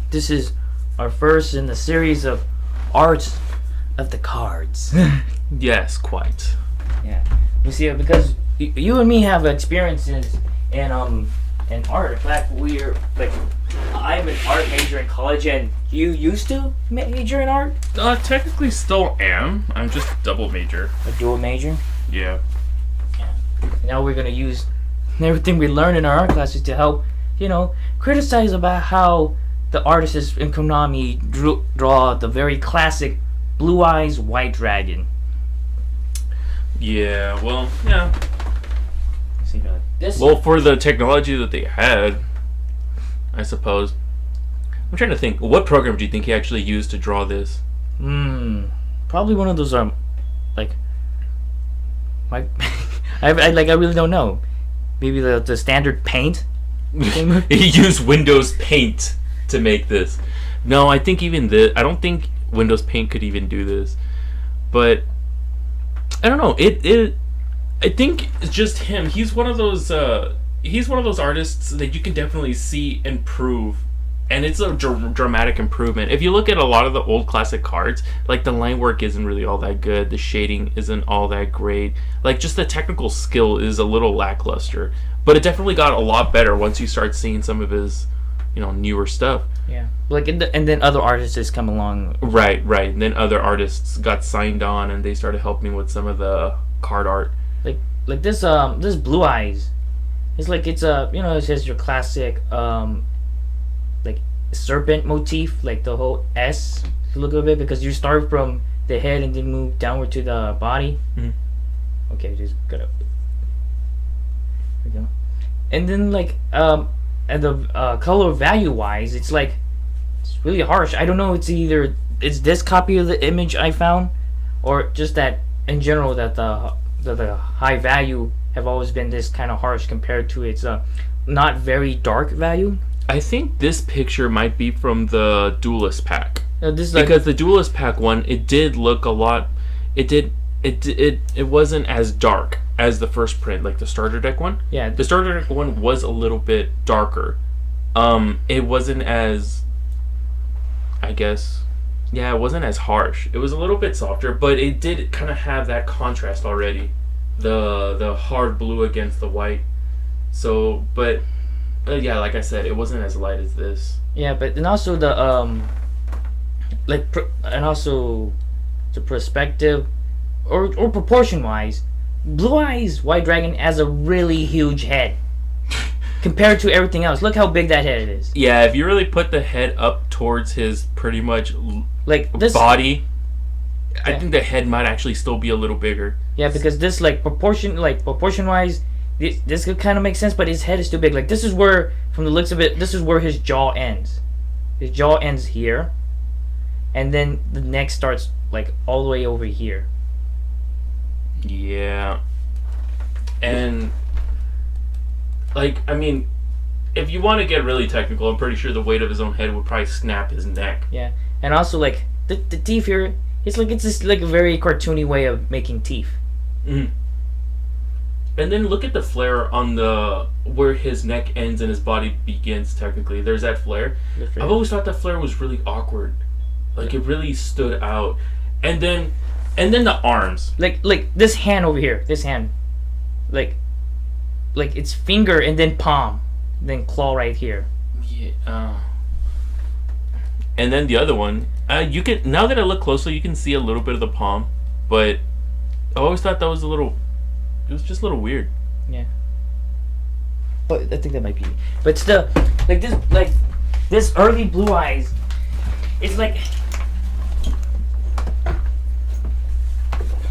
This is our first in the series of arts of the cards. Yes, quite. Yeah, you see, because you and me have experiences in art. In fact, we're like, I'm an art major in college, and you used to major in art. Technically, still am. I'm just double major. A dual major. Yeah. Yeah. Now we're gonna use everything we learn in our art classes to help, criticize about how the artists in Konami draw the very classic Blue Eyes White Dragon. Yeah. Well, yeah. See, this. Well, for the technology that they had, I suppose. I'm trying to think. What program do you think he actually used to draw this? Probably one of those like I really don't know. Maybe the standard Paint. He used Windows Paint to make this. No, I think even this. I don't think Windows Paint could even do this. But I don't know. I think it's just him. He's one of those. He's one of those artists that you can definitely see improve, and it's a dramatic improvement. If you look at a lot of the old classic cards, like the line work isn't really all that good. The shading isn't all that great. Like just the technical skill is a little lackluster. But it definitely got a lot better once you start seeing some of his, newer stuff. Yeah. Like and then other artists come along. Right. And then other artists got signed on, and they started helping with some of the card art. Like this Blue Eyes, it's like it says your classic like serpent motif, like the whole S. If you look at it, because you start from the head and then move downward to the body. Mm-hmm. Okay, just got up. There we go. And then and the color value wise, it's really harsh. I don't know. It's this copy of the image I found, or just that in general that the high value have always been this kind of harsh compared to its not very dark value. I think this picture might be from the Duelist pack. This because the Duelist pack one, it did look a lot. It wasn't as dark as the first print, like the starter deck one. Yeah. The starter deck one was a little bit darker. It wasn't as, I guess, yeah, it wasn't as harsh. It was a little bit softer, but it did kind of have that contrast already. The hard blue against the white. So, but yeah, like I said, it wasn't as light as this. Yeah, but and also the the perspective or proportion wise, Blue Eyes White Dragon has a really huge head compared to everything else. Look how big that head is. Yeah, if you really put the head up towards his pretty much this body, yeah. I think the head might actually still be a little bigger. Yeah, because this proportion wise, this could kind of make sense, but his head is too big. Like this is where, from the looks of it, this is where his jaw ends. His jaw ends here, and then the neck starts all the way over here. Yeah. And if you want to get really technical, I'm pretty sure the weight of his own head would probably snap his neck. Yeah. And also the teeth here, it's just a very cartoony way of making teeth. Mm-hmm. And then look at the flare on where his neck ends and his body begins. Technically, there's that flare. I've always thought that flare was really awkward. It really stood out. And then the arms. Like this hand over here. This hand, like it's finger and then palm, then claw right here. Yeah. And then the other one, you can, now that I look closely, you can see a little bit of the palm, but I always thought that was it was just a little weird. Yeah. But I think that might be. But still, this early Blue Eyes, it's like.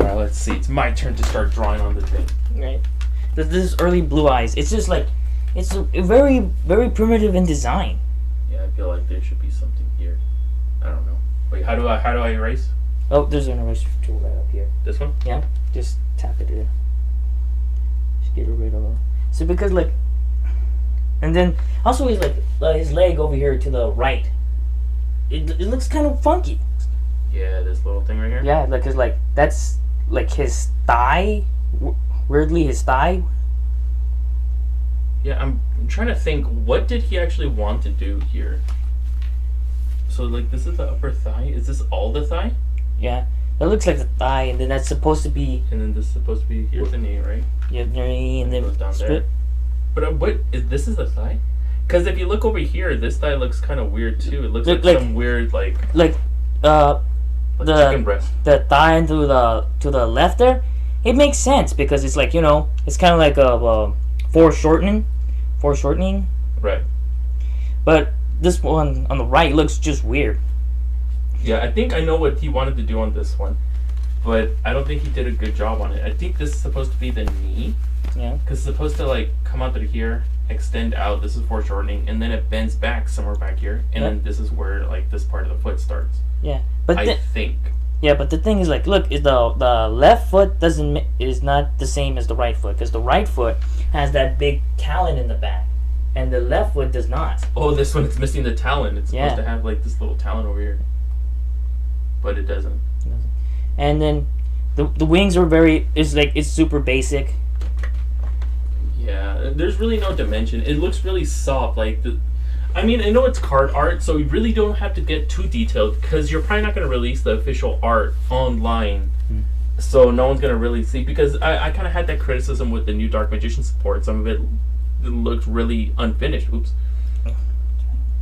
Alright, let's see. It's my turn to start drawing on the thing. Right. This early Blue Eyes, it's just it's very, very primitive in design. Yeah, I feel like there should be something here. I don't know. Wait, how do I erase? Oh, there's an erase tool right up here. This one? Yeah. Just tap it in. Just get rid of it. So because and then also he's his leg over here to the right. It looks kind of funky. Yeah, this little thing right here. Yeah, because that's his thigh. Weirdly, his thigh. Yeah, I'm trying to think. What did he actually want to do here? So like, this is the upper thigh. Is this all the thigh? Yeah, that looks like the thigh, and then that's supposed to be. And then this is supposed to be here's the knee, right? Yeah, knee, and then goes down split. there. But what is this? Is the thigh? Because if you look over here, this thigh looks kind of weird too. It looks like some weird like the chicken breast. The thigh to the left there, it makes sense because it's like it's kind of like a foreshortening. Right. But this one on the right looks just weird. Yeah, I think I know what he wanted to do on this one, but I don't think he did a good job on it. I think this is supposed to be the knee. Yeah. Because it's supposed to like come out through here, extend out. This is foreshortening, and then it bends back somewhere back here, and then this is where like this part of the foot starts. Yeah, but I think. Yeah, but the thing is, like, look, is the left foot is not the same as the right foot, because the right foot has that big talon in the back, and the left foot does not. Oh, this one it's missing the talon. It's supposed to have like this little talon over here, but it doesn't. And then the wings are it's super basic. Yeah, there's really no dimension. It looks really soft. Like I know it's card art, so you really don't have to get too detailed because you're probably not going to release the official art online, so no one's going to really see. Because I kind of had that criticism with the new Dark Magician support. Some of it looked really unfinished. Oops.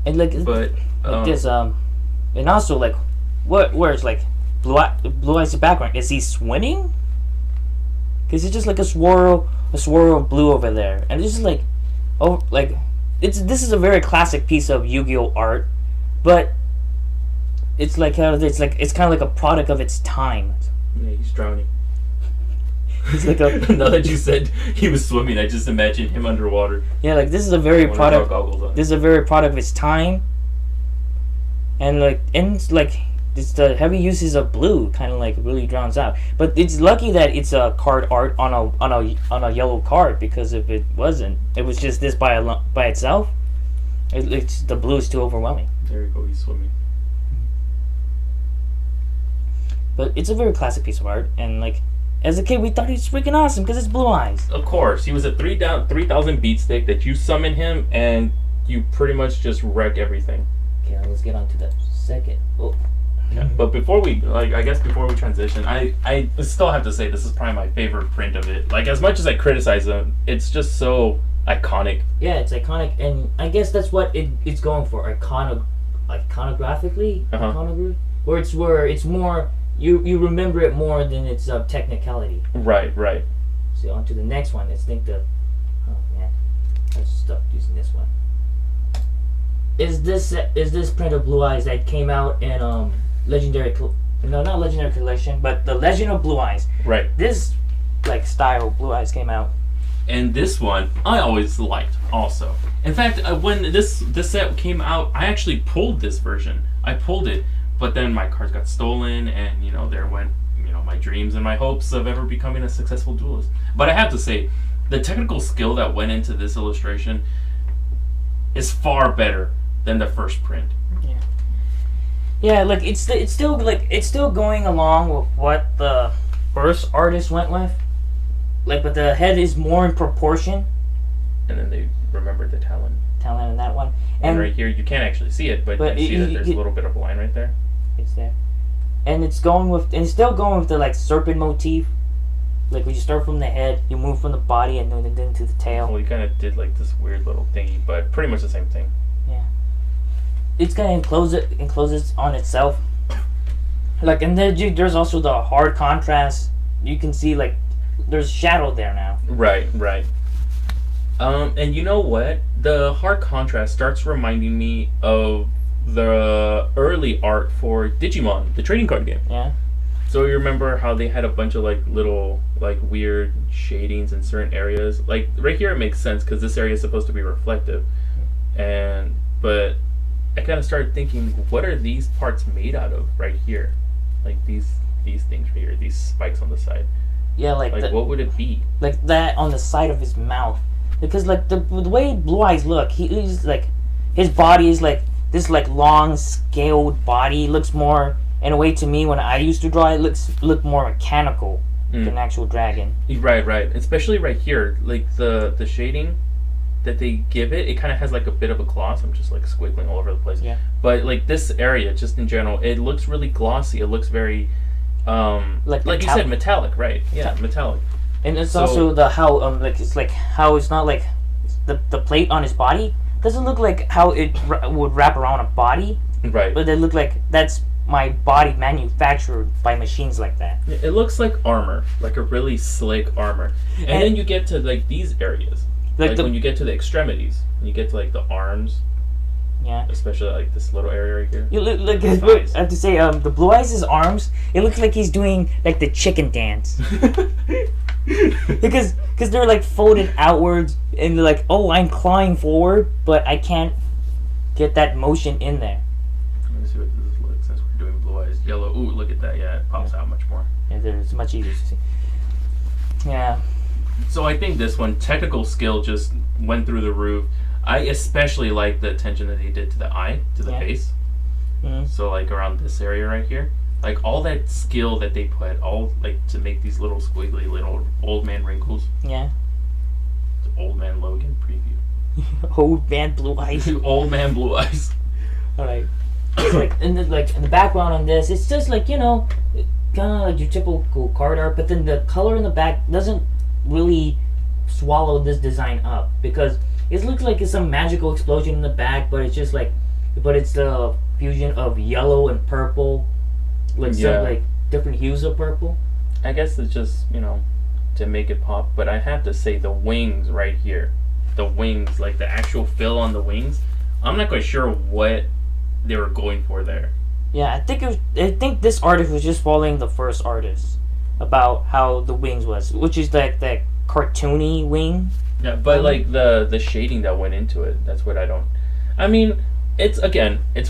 And like this and also like where it's like blue eyes the background. Is he swimming? Because it's just like a swirl of blue over there, and it's just like this is a very classic piece of Yu-Gi-Oh art, but it's kind of like a product of its time. Yeah, he's drowning. It's like now that you said he was swimming, I just imagined him underwater. Yeah, like this is a very product. This is a very product of its time, and it's the heavy uses of blue kind of like really drowns out. But it's lucky that it's a card art on a yellow card, because if it wasn't, it was just this by itself. The blue is too overwhelming. There you go, he's swimming. But it's a very classic piece of art, and like as a kid we thought he was freaking awesome because it's blue eyes. Of course, he was a 3,000 beat stick that you summon him and you pretty much just wreck everything. Okay, let's get on to the second. Oh. Yeah, but before we transition, I still have to say this is probably my favorite print of it. Like, as much as I criticize them, it's just so iconic. Yeah, it's iconic, and I guess that's what it's going for. Iconographically, where it's more you remember it more than its technicality. Right. So on to the next one. Let's think I was stuck using this one. Is this print of Blue Eyes that came out in not Legendary Collection, but the Legend of Blue Eyes. Right. This style Blue Eyes came out. And this one I always liked also. In fact, when this set came out, I actually pulled this version. I pulled it, but then my cards got stolen, and there went my dreams and my hopes of ever becoming a successful duelist. But I have to say, the technical skill that went into this illustration is far better than the first print. Yeah, like it's still going along with what the first artist went with. But the head is more in proportion. And then they remembered the talon in that one. And right here, you can't actually see it, but you see that there's a little bit of a line right there. It's there. And it's still going with the serpent motif. Like when you start from the head, you move from the body and then to the tail. Well, you kind of did this weird little thingy, but pretty much the same thing. Yeah. It's gonna encloses on itself. And then there's also the hard contrast. You can see there's shadow there now. Right. And you know what? The hard contrast starts reminding me of the early art for Digimon, the trading card game. Yeah. So you remember how they had a bunch of little weird shadings in certain areas? Right here it makes sense because this area is supposed to be reflective. But I kind of started thinking, what are these parts made out of right here? These things right here, these spikes on the side. Yeah, what would it be? That on the side of his mouth. Because the way Blue Eyes look, he's his body is this long scaled body. Looks more, in a way, to me when I used to draw it, look more mechanical than an actual dragon. Right. Especially right here, the shading. that they give it, it kind of has like a bit of a gloss. I'm just like squiggling all over the place. Yeah. But like this area, just in general, it looks really glossy. It looks very, like you said, metallic, right? Yeah, metallic. And it's also the how like it's like how it's not like the plate on his body doesn't look like how it would wrap around a body. Right. But they look like that's my body manufactured by machines like that. It looks like armor, like a really slick armor. And then you get to like these areas. Like when you get to the extremities, when you get to like the arms. Yeah. Especially like this little area right here. You look I have to say, the Blue Eyes' arms, it looks like he's doing like the chicken dance. because they're like folded outwards and they're like, oh, I'm clawing forward, but I can't get that motion in there. Let me see what this looks since we're doing Blue Eyes. Yellow. Ooh, look at that. Yeah, it pops out much more. Yeah, it's much easier to see. Yeah. So I think this one, technical skill just went through the roof. I especially like the attention that they did to the eye, to the face. Mm-hmm. So like around this area right here. Like all that skill that they put, all like to make these little squiggly little old man wrinkles. Yeah. It's Old Man Logan preview. Old Man Blue Eyes. Old Man Blue Eyes. Alright. It's like in the background on this, it's just like, you know, kind of like your typical card art, but then the color in the back doesn't really swallow this design up because it looks like it's some magical explosion in the back, but it's just like, but it's the fusion of yellow and purple, like some like different hues of purple. I guess it's just, you know, to make it pop, but I have to say the wings right here, the wings, like the actual fill on the wings, I'm not quite sure what they were going for there. Yeah, I think this artist was just following the first artist about how the wings was, which is like that cartoony wing. Yeah, but like the shading that went into it, that's what I don't. I mean, it's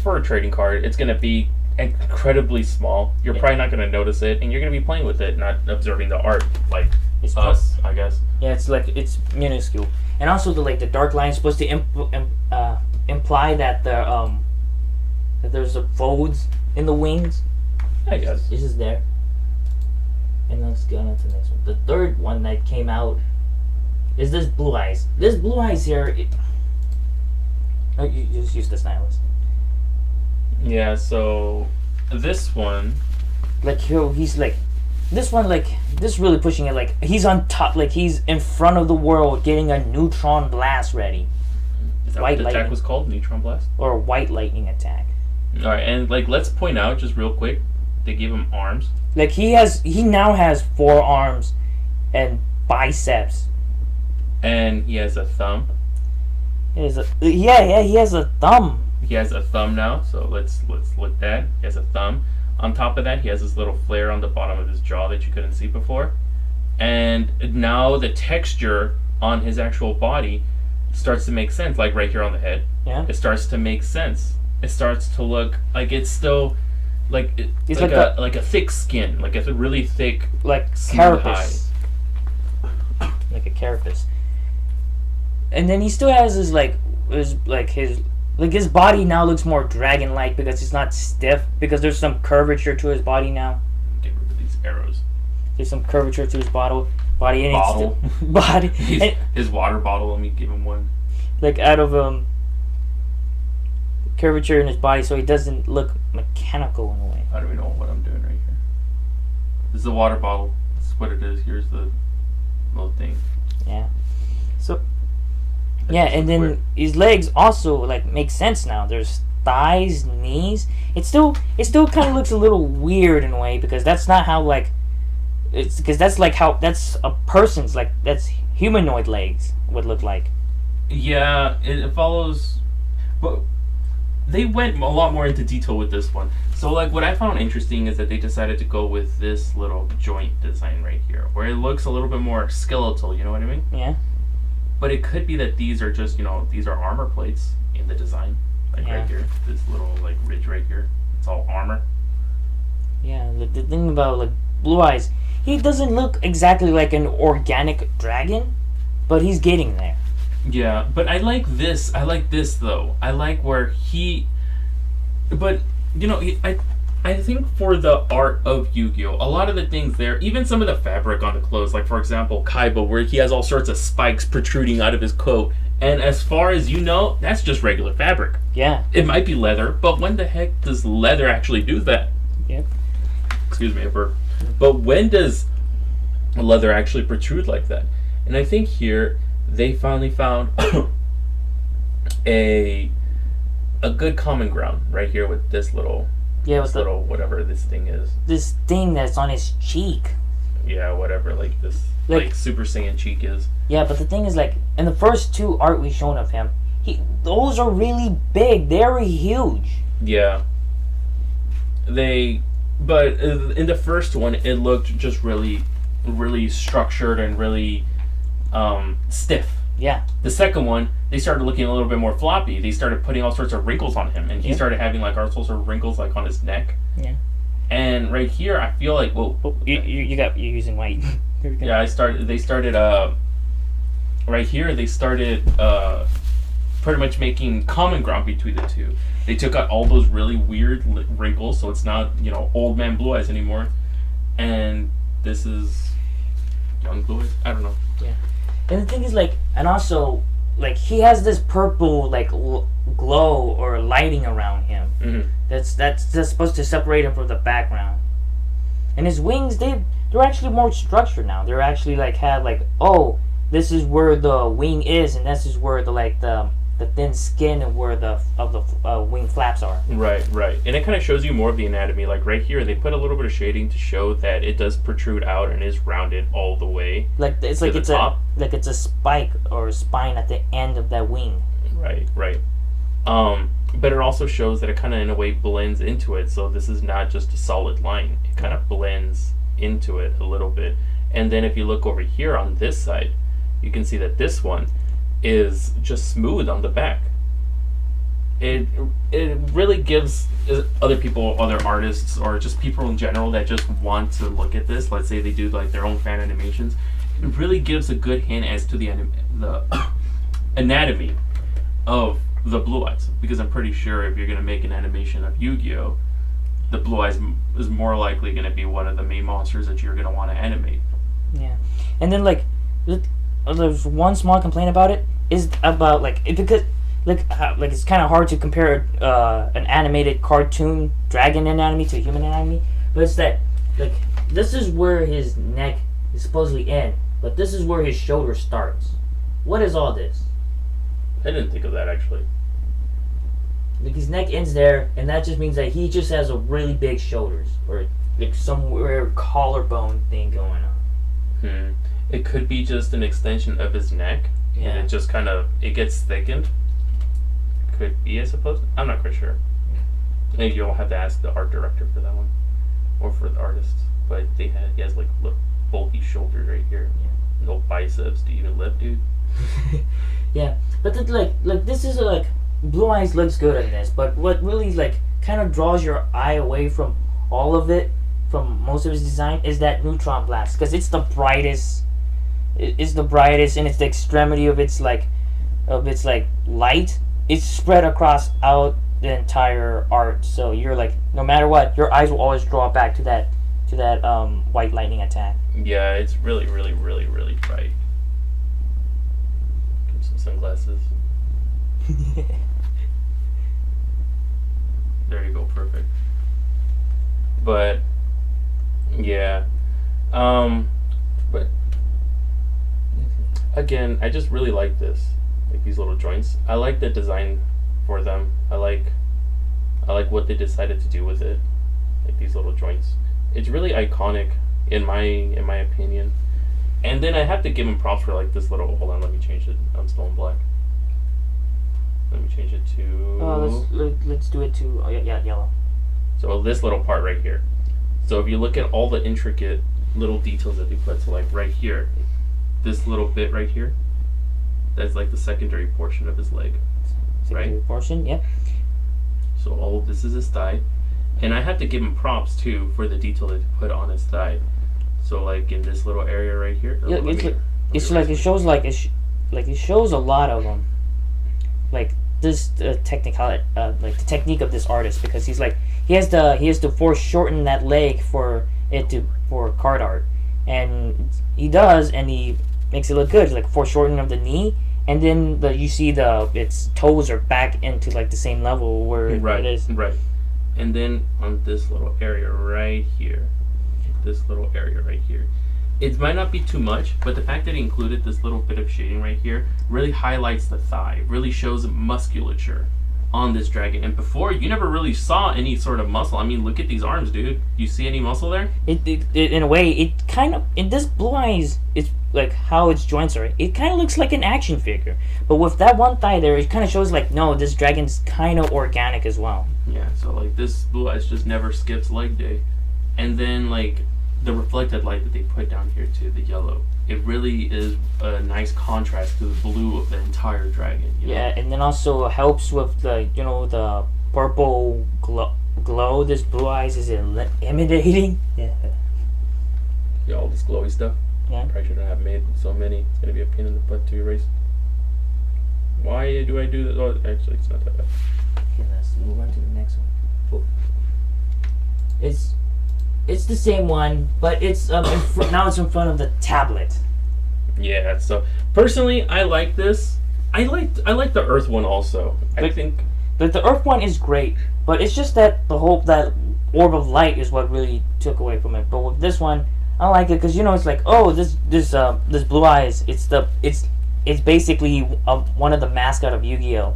for a trading card. It's gonna be incredibly small. You're probably not gonna notice it, and you're gonna be playing with it, not observing the art like it's us, I guess. Yeah, it's minuscule, and also the dark line is supposed to imply that that there's a folds in the wings. I guess this is there. And let's go on to the next one. The third one that came out is this Blue Eyes. This Blue Eyes here. You just use the stylus. Yeah. So this one, like he's like, this one like this really pushing it. Like he's on top. Like he's in front of the world, getting a neutron blast ready. Is that what the attack was called? Neutron blast or a white lightning attack. All right, and like let's point out just real quick, they gave him arms. Like he now has 4 arms and biceps. And he has a thumb. He has a thumb. He has a thumb now, so let's look at that. He has a thumb. On top of that, he has this little flare on the bottom of his jaw that you couldn't see before. And now the texture on his actual body starts to make sense, like right here on the head. Yeah. It starts to make sense. It starts to look like it's still it's like a thick skin, like a really thick, like carapace, like a carapace. And then he still has his his body now looks more dragon-like because it's not stiff, because there's some curvature to his body now. Get rid of these arrows. There's some curvature to his body. Body. His water bottle. Let me give him one. Like out of curvature in his body, so he doesn't look mechanical in a way. I don't even know what I'm doing right here. This is the water bottle. This is what it is. Here's the little thing. Yeah. So. Yeah, and then weird. His legs also like make sense now. There's thighs, knees. It still kind of looks a little weird in a way, because that's not how that's a person's, like that's humanoid legs would look like. Yeah, it follows, but they went a lot more into detail with this one. So like what I found interesting is that they decided to go with this little joint design right here, where it looks a little bit more skeletal, you know what I mean? Yeah. But it could be that these are just, these are armor plates in the design. Like right here, this little like ridge right here. It's all armor. Yeah, the thing about like Blue Eyes, he doesn't look exactly like an organic dragon, but he's getting there. Yeah, but I like this. I like this though. I like where but I think for the art of Yu-Gi-Oh, a lot of the things there, even some of the fabric on the clothes, like for example Kaiba, where he has all sorts of spikes protruding out of his coat, And as far as you know, that's just regular fabric. Yeah. It might be leather, but when the heck does leather actually do that? Yep. Excuse me, I burped. But when does leather actually protrude like that? And I think here they finally found a good common ground right here with this little whatever this thing is. This thing that's on his cheek. Yeah, whatever, like this, like Super Saiyan cheek is. Yeah, but the thing is, like, in the first two art we've shown of him, those are really big. They're huge. Yeah. But in the first one, it looked just really, really structured and really stiff. Yeah. The second one, they started looking a little bit more floppy. They started putting all sorts of wrinkles on him, and he started having like all sorts of wrinkles like on his neck. Yeah. And right here, I feel like you're using white. Yeah, they started right here. They started pretty much making common ground between the two. They took out all those really weird wrinkles, so it's not old man Blue Eyes anymore, and this is young Blue Eyes. I don't know. Yeah. And the thing is, like, and also, like, he has this purple, like, glow or lighting around him. Mm-hmm. That's supposed to separate him from the background. And his wings, they're actually more structured now. They're actually, like, have, like, oh, this is where the wing is, and this is where the thin skin and where the wing flaps are. Right. And it kind of shows you more of the anatomy. Like right here, they put a little bit of shading to show that it does protrude out and is rounded all the way. Like it's like it's top. It's a spike or a spine at the end of that wing. Right. But it also shows that it kind of in a way blends into it. So this is not just a solid line. It kind of blends into it a little bit. And then if you look over here on this side, you can see that this one is just smooth on the back. It really gives other people, other artists, or just people in general that just want to look at this, let's say they do like their own fan animations, it really gives a good hint as to the anatomy of the Blue Eyes, because I'm pretty sure if you're going to make an animation of Yu-Gi-Oh, the Blue Eyes is more likely going to be one of the main monsters that you're going to want to animate. Yeah. And then there's one small complaint about it is about because it's kind of hard to compare an animated cartoon dragon anatomy to human anatomy, but it's that this is where his neck is supposedly end, but this is where his shoulder starts. What is all this? I didn't think of that actually. Like his neck ends there, and that just means that he just has a really big shoulders or like somewhere collarbone thing going on. It could be just an extension of his neck, and it just it gets thickened. Could be, I suppose. I'm not quite sure. Maybe you'll have to ask the art director for that one, or for the artist. But he has like bulky shoulders right here. Yeah. No biceps to even lift, dude. Yeah, but this is Blue Eyes looks good in this, but what really kind of draws your eye away from all of it, from most of his design, is that neutron blast, because it's the brightest. It's the brightest, and it's the extremity of its light. It's spread across out the entire art, so you're no matter what, your eyes will always draw back to that white lightning attack. Yeah, it's really, really, really, really bright. Give me some sunglasses. There you go, perfect. But yeah, but again, I just really like this, these little joints. I like the design for them. I like what they decided to do with it, these little joints. It's really iconic in my opinion. And then I have to give him props for this little. Hold on, let me change it. I'm still in black. Let me change it to. Let's do it to yellow. So this little part right here. So if you look at all the intricate little details that they put, so right here, this little bit right here, that's the secondary portion of his leg. Secondary portion, yep. So all of this is his thigh, and I have to give him props too for the detail that they put on his thigh. So in this little area right here. Yeah, it shows a lot of them. This technical, the technique of this artist, because he has to foreshorten that leg for card art, and he does, and he makes it look good. Foreshortening of the knee, and then you see its toes are back into like the same level where it is. Right. And then on this little area right here, it might not be too much, but the fact that it included this little bit of shading right here really highlights the thigh, really shows musculature on this dragon. And before, you never really saw any sort of muscle. I mean, look at these arms, dude. You see any muscle there? It in a way, it kind of, in this Blue Eyes, it's like how its joints are. It kind of looks like an action figure. But with that one thigh there, it kind of shows like, no, this dragon's kind of organic as well. Yeah, so like this Blue Eyes just never skips leg day. And then like the reflected light that they put down here too, the yellow, it really is a nice contrast to the blue of the entire dragon. You know? Yeah, and then also helps with the purple glow this Blue Eyes is emanating. Yeah. Yeah, all this glowy stuff. Yeah. Probably shouldn't have made so many. It's gonna be a pain in the butt to erase. Why do I do this? Oh, actually, it's not that bad. Okay, let's move on to the next one. It's the same one, but it's now it's in front of the tablet. Yeah. So personally, I like this. I like the Earth one also. I think the Earth one is great, but it's just that that orb of light is what really took away from it. But with this one, I like it because it's like, oh, this Blue Eyes. It's basically one of the mascot of Yu-Gi-Oh.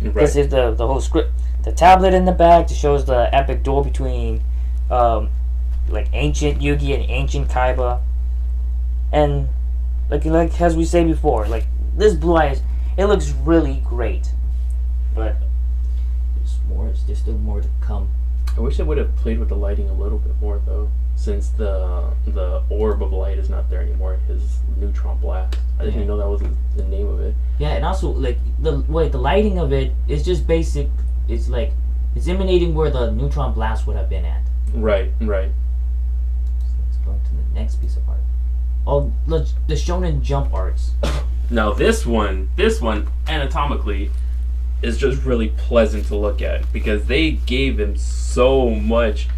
right. This is the whole script. The tablet in the back to shows the epic duel between like ancient Yugi and ancient Kaiba, and like as we say before, like this Blue Eyes, it looks really great, but there's still more to come. I wish I would have played with the lighting a little bit more though, since the orb of light is not there anymore. His neutron blast. I didn't even know that was the name of it. Yeah, and also like the lighting of it is just basic. It's like it's emanating where the neutron blast would have been at. Right. So let's go to the next piece of art. Oh, the Shonen Jump arts. Now this one anatomically is just really pleasant to look at because they gave him so much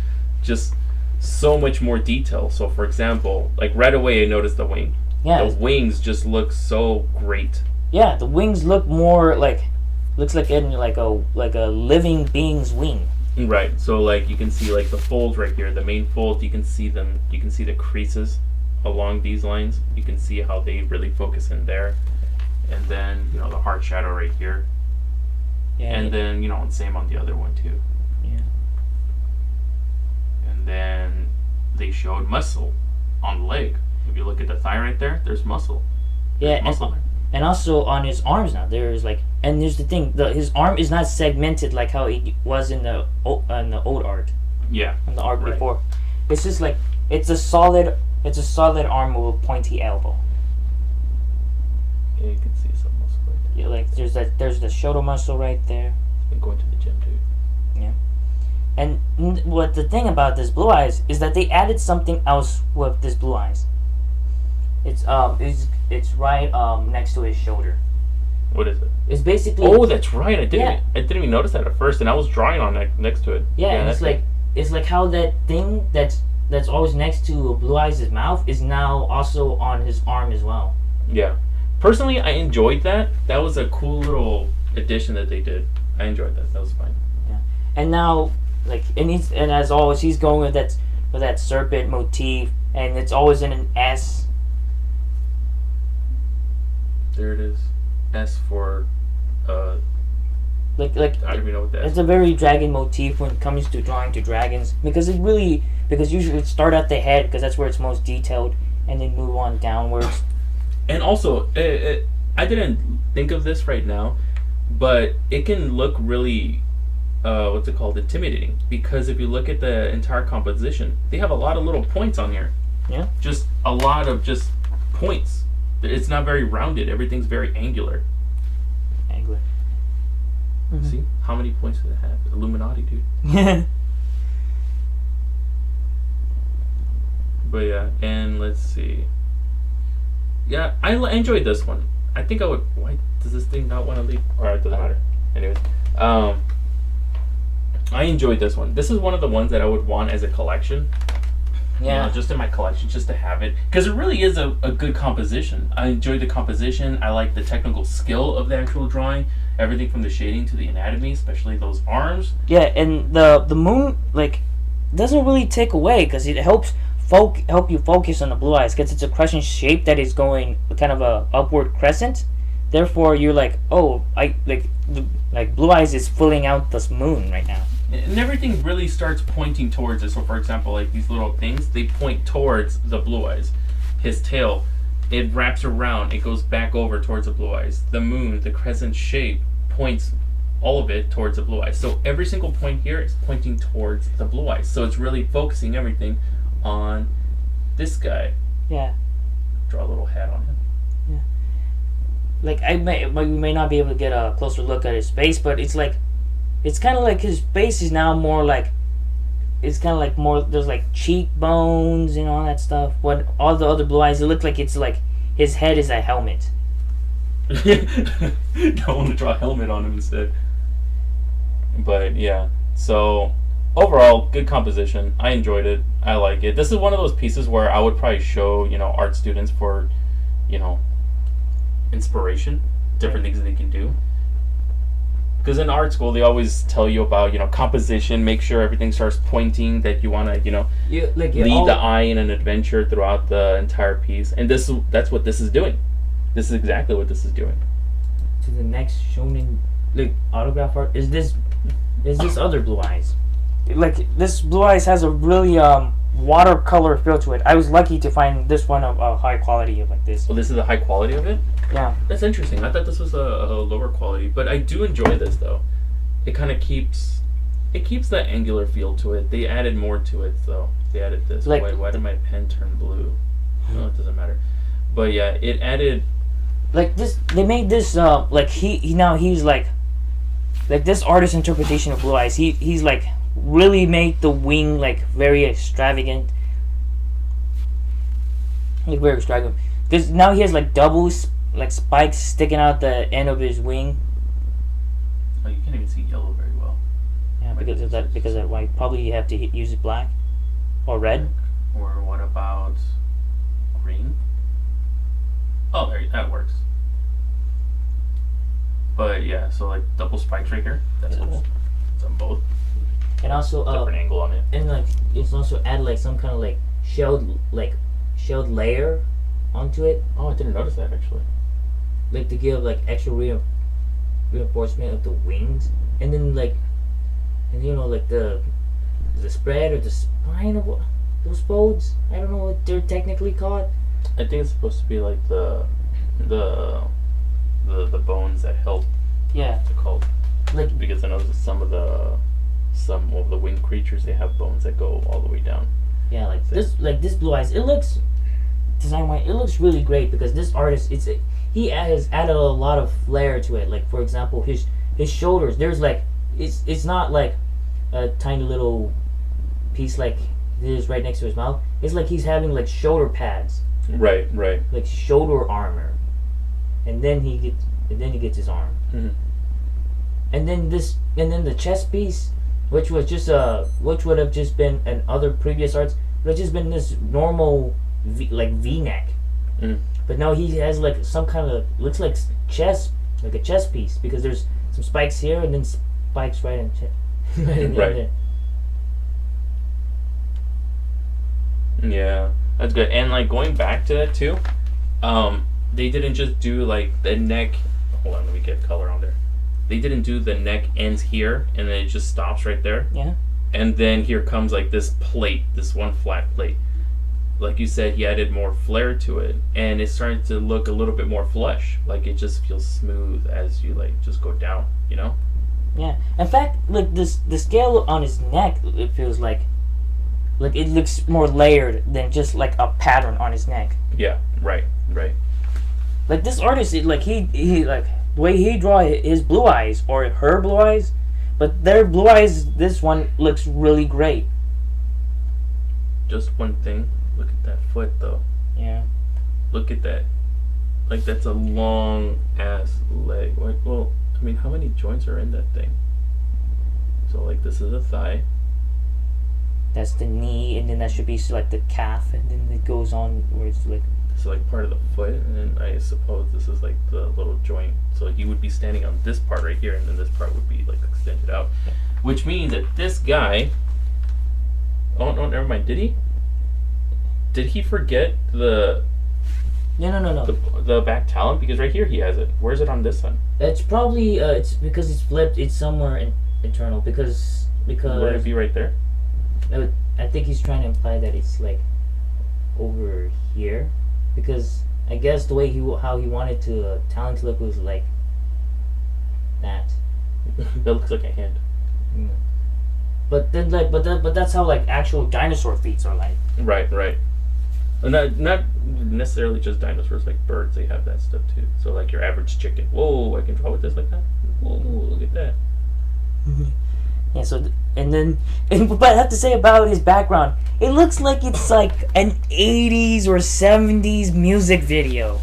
more detail. So for example, like right away I noticed the wing. Yeah. The wings just look so great. Yeah, the wings look more like looks like in like a living being's wing. Right. So like you can see like the folds right here, the main folds, you can see them. You can see the creases along these lines. You can see how they really focus in there. And then, the hard shadow right here. Yeah. And then, same on the other one too. Yeah. And then they showed muscle on the leg. If you look at the thigh right there, there's muscle. Yeah, muscle there. And also on his arms now, there's the thing, his arm is not segmented like how it was in the old art. Yeah. In the art before, it's just like it's a solid arm with a pointy elbow. Yeah, you can see some muscle right there. Yeah, like there's the shoulder muscle right there. Been going to the gym too. Yeah. And what the thing about this Blue Eyes is that they added something else with this Blue Eyes. It's right next to his shoulder. What is it? It's basically. Oh, that's right. I didn't even notice that at first, and I was drawing on that next to it. Yeah, and it's like how that thing that's always next to Blue Eyes' mouth is now also on his arm as well. Yeah. Personally, I enjoyed that. That was a cool little addition that they did. I enjoyed that. That was fine. Yeah. And now, and as always, he's going with that serpent motif, and it's always in an S. There it is. S for like I don't even know what that is. It's a very dragon motif when it comes to drawing to dragons because usually it start at the head because that's where it's most detailed and then move on downwards. And also, I didn't think of this right now, but it can look really intimidating because if you look at the entire composition, they have a lot of little points on here. Yeah. Just a lot of just points. It's not very rounded. Everything's very angular. Mm-hmm. See? How many points does it have? Illuminati, dude. But yeah, and let's see. Yeah, I enjoyed this one. I think I would... Why does this thing not want to leave? Alright, it doesn't matter. Anyways. I enjoyed this one. This is one of the ones that I would want as a collection. Yeah. just in my collection, just to have it, because it really is a good composition. I enjoy the composition. I like the technical skill of the actual drawing, everything from the shading to the anatomy, especially those arms. Yeah, and the moon like doesn't really take away because it helps help you focus on the blue eyes because it's a crescent shape that is going kind of a upward crescent. Therefore, you're like, oh, I like blue eyes is filling out this moon right now. And everything really starts pointing towards it. So, for example, like these little things, they point towards the blue eyes. His tail, it wraps around, it goes back over towards the blue eyes. The moon, the crescent shape, points all of it towards the blue eyes. So every single point here is pointing towards the blue eyes. So it's really focusing everything on this guy. Yeah. Draw a little hat on him. Yeah. Like we may not be able to get a closer look at his face, but it's like, it's kind of like his face is now more like, it's kind of like more, there's like cheekbones and all that stuff. But all the other blue eyes, it look like it's like his head is a helmet. I want to draw a helmet on him instead. But yeah, so overall, good composition. I enjoyed it. I like it. This is one of those pieces where I would probably show, art students for, inspiration, different things that they can do. Because in art school, they always tell you about, composition, make sure everything starts pointing, that you want to, lead the eye in an adventure throughout the entire piece. And that's what this is doing. This is exactly what this is doing. To the next shonen, autograph art, is this other blue eyes. Like, this blue eyes has a really, watercolor feel to it. I was lucky to find this one of a high quality of like this. Well, this is the high quality of it? Yeah. That's interesting. I thought this was a lower quality, but I do enjoy this though. It kind of keeps that angular feel to it. They added more to it though. They added this. Like, why did my pen turn blue? No, it doesn't matter. But yeah, it added. Like this, they made this. Like he's like this artist's interpretation of blue eyes. He's like really made the wing like very extravagant. Like very extravagant. Because now he has like double spikes sticking out the end of his wing. Oh, you can't even see yellow very well. Yeah, because of that. Because of why probably you have to use it black or red. Or what about green? Oh, that works. But yeah, so like double spikes right here. That's cool. It's on both. And also different angle on it. And like it's also add like some kind of like shelled layer onto it. Oh, I didn't notice that actually. Like to give like extra reinforcement of the wings, and then like, and like the spread or the spine of those folds. I don't know what they're technically called. I think it's supposed to be like the bones that help. Yeah. What's it called? Like, because I know some of the winged creatures, they have bones that go all the way down. Yeah, like this blue eyes. It looks design-wise, it looks really great because this artist, he has added a lot of flair to it. Like for example, his shoulders. There's like it's not like a tiny little piece like this right next to his mouth. It's like he's having like shoulder pads. Right. Like shoulder armor, and then he gets his arm. Mm-hmm. And then the chest piece, which would have just been in other previous arts, would have just been this normal V-neck. Mm-hmm. But now he has like some kind of looks like a chest piece because there's some spikes here and then spikes right in right. Yeah, that's good. And like going back to that too, they didn't just do like the neck. Hold on, let me get color on there. They didn't do the neck ends here and then it just stops right there. Yeah. And then here comes like this plate, this one flat plate. Like you said, he added more flair to it, and it's starting to look a little bit more flush. Like it just feels smooth as you like just go down, Yeah. In fact, like the scale on his neck, it feels like it looks more layered than just like a pattern on his neck. Yeah. Right. Like this artist, he like the way he draw his blue eyes or her blue eyes, but their blue eyes, this one looks really great. Just one thing. Look at that foot, though. Yeah. Look at that. Like, that's a long ass leg. Like, well, I mean, how many joints are in that thing? So, like, this is a thigh. That's the knee, and then that should be like the calf, and then it goes on where it's like. This is like part of the foot, and then I suppose this is like the little joint. So he would be standing on this part right here, and then this part would be like extended out, which means that this guy. Oh no, never mind. Did he forget the? No. The back talon, because right here he has it. Where's it on this one? It's probably it's because it's flipped. It's somewhere internal because. Would it be right there? I think he's trying to imply that it's like over here, because I guess the way how he wanted to talent to look was like that. That looks like a hand. Mm. But then but that's how like actual dinosaur feet are like. Right. And not necessarily just dinosaurs, like birds. They have that stuff too. So like your average chicken. Whoa, I can draw with this like that. Whoa, look at that. Yeah, so, but I have to say about his background, it looks like it's like an 80s or 70s music video.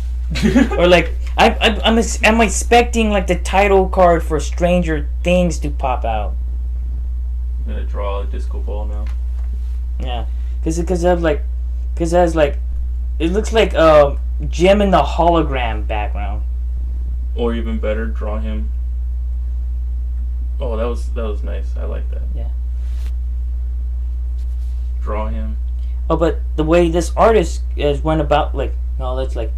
Or like, I'm expecting like the title card for Stranger Things to pop out. I'm gonna draw a disco ball now. Yeah, because it has like, it looks like Jim in the hologram background. Or even better, draw him. Oh, that was nice. I like that. Yeah. Draw him. Oh, but the way this artist went about, like, no, that's like,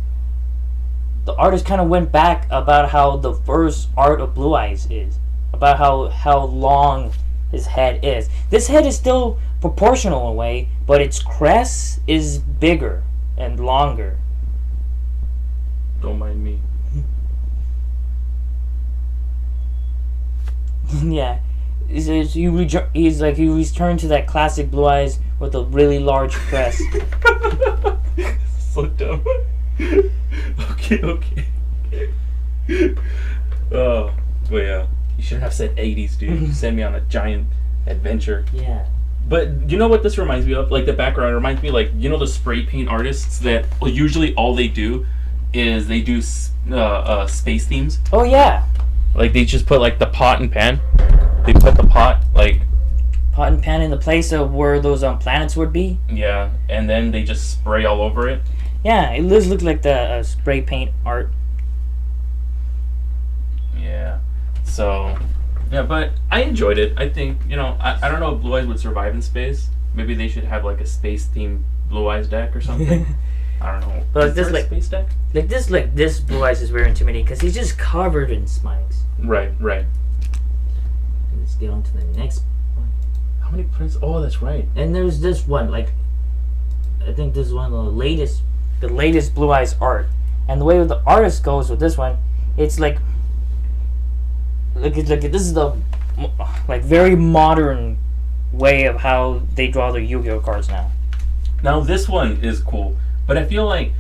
the artist kind of went back about how the first art of Blue Eyes is, about how long his head is. This head is still proportional in a way, but its crest is bigger and longer. Don't mind me. Yeah, he returned to that classic Blue Eyes with a really large crest. So dumb. Okay. Oh, but yeah, you should have said 80s, dude. Send me on a giant adventure. Yeah. But you know what this reminds me of? Like the background reminds me, like, you know, the spray paint artists that usually all they do is they do space themes. Oh yeah. Like they just put like the pot and pan. They put the pot and pan in the place of where those planets would be. Yeah, and then they just spray all over it. Yeah, it does look like the spray paint art. Yeah. So, yeah, but I enjoyed it. I think, you know, I don't know if Blue Eyes would survive in space. Maybe they should have like a space themed Blue Eyes deck or something. I don't know. But this like space deck? Like this Blue Eyes is very intimidating because he's just covered in spikes. Right. Let's get on to the next one. How many prints? Oh, that's right. And there's this one, like, I think this is one of the latest Blue Eyes art. And the way the artist goes with this one, it's like this is the like very modern way of how they draw their Yu-Gi-Oh cards now. Now this one is cool, but I feel like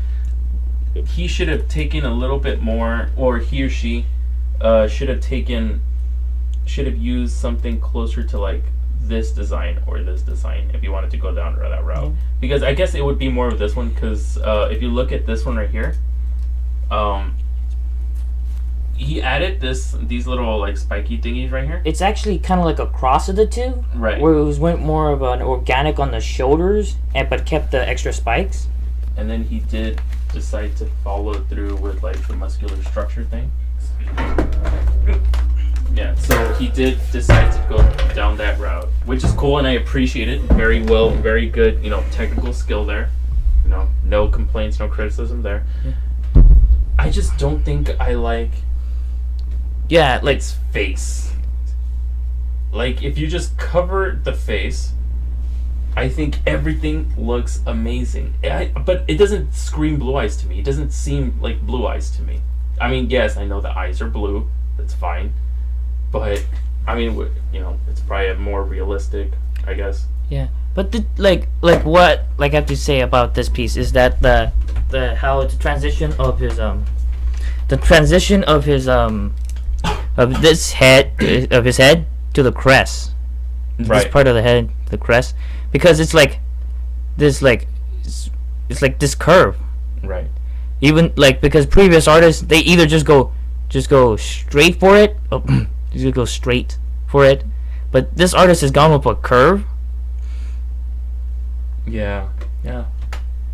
he should have taken a little bit more, or he or she should have used something closer to like this design or this design if you wanted to go down that route. Mm-hmm. Because I guess it would be more of this one, because if you look at this one right here, he added these little like spiky thingies right here. It's actually kind of like a cross of the two, right? Where it went more of an organic on the shoulders, but kept the extra spikes. And then he did decide to follow through with like the muscular structure thing. Yeah, so he did decide to go down that route, which is cool, and I appreciate it. Very well, very good, you know, technical skill there. You know, no complaints, no criticism there. Yeah. I just don't think I like. Yeah, like its face. Like if you just cover the face, I think everything looks amazing. But it doesn't scream Blue Eyes to me. It doesn't seem like Blue Eyes to me. I mean, yes, I know the eyes are blue. That's fine. But I mean, you know, it's probably a more realistic, I guess. Yeah, but what I have to say about this piece is that the transition of his of this head of his head to the crest, right. This part of the head, the crest, because it's like this it's like this curve, right? Even like because previous artists they either just go straight for it. You go straight for it, but this artist has gone with a curve, Yeah. Yeah.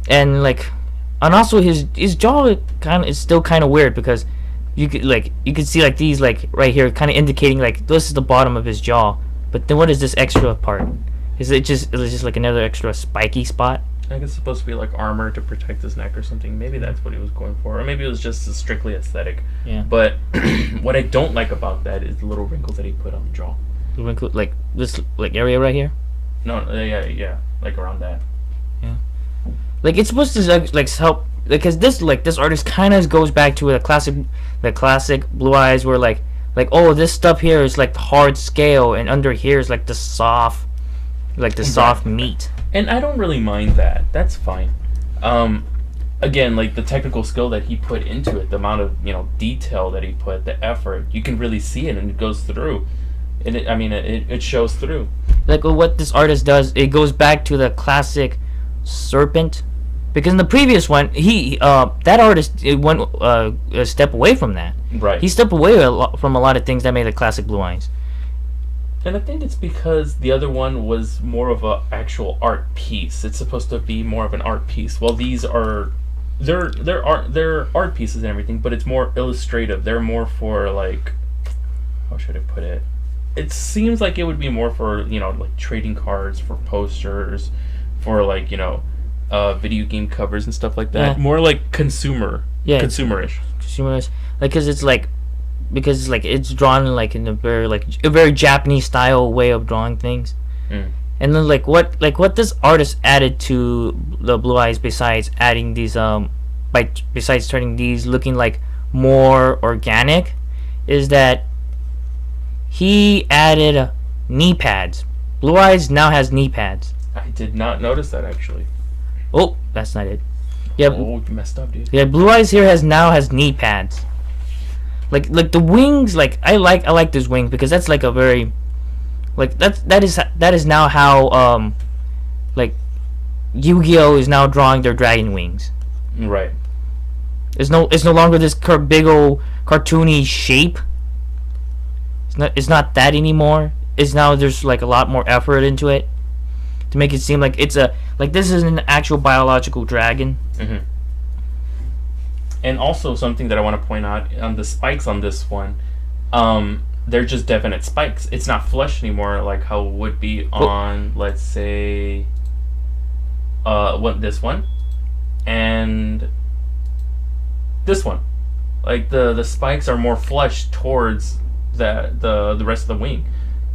And like, and also his jaw kind of is still kind of weird because you could see like these like right here kind of indicating like this is the bottom of his jaw, but then what is this extra part? Is it just like another extra spiky spot? I think it's supposed to be like armor to protect his neck or something. Maybe that's what he was going for, or maybe it was just strictly aesthetic. Yeah. But what I don't like about that is the little wrinkles that he put on the jaw. The wrinkle, like this like area right here. No, yeah, like around that. Yeah. Like it's supposed to like help because this artist kind of goes back to the classic Blue Eyes where like oh this stuff here is like the hard scale and under here is like the soft meat. And I don't really mind that. That's fine. Again, like the technical skill that he put into it, the amount of detail that he put, the effort, you can really see it and it goes through. And it shows through. Like what this artist does, it goes back to the classic serpent, because in the previous one, that artist went a step away from that. Right. He stepped away from a lot of things that made the classic Blue Eyes. And I think it's because the other one was more of a actual art piece. It's supposed to be more of an art piece. Well, these are they're art pieces and everything, but it's more illustrative. They're more for like, how should I put it? It seems like it would be more for like trading cards, for posters, for like video game covers and stuff like that. Yeah. More like consumerish. Consumerish, like because it's drawn like in a very Japanese style way of drawing things. Mm. And then what this artist added to the Blue Eyes besides adding these besides turning these looking like more organic is that he added knee pads. Blue Eyes now has knee pads. I did not notice that actually. Oh, that's not it. Yeah. Oh, you messed up, dude. Yeah, Blue Eyes here has knee pads. Like the wings, like I like this wing because that's like a very, like that is now how like Yu-Gi-Oh is now drawing their dragon wings. Right. It's no longer this big old cartoony shape. It's not that anymore. It's now there's like a lot more effort into it to make it seem like this is an actual biological dragon. Mm-hmm. And also something that I want to point out on the spikes on this one, they're just definite spikes. It's not flush anymore like how it would be on, let's say, this one and this one. Like the spikes are more flush towards the rest of the wing,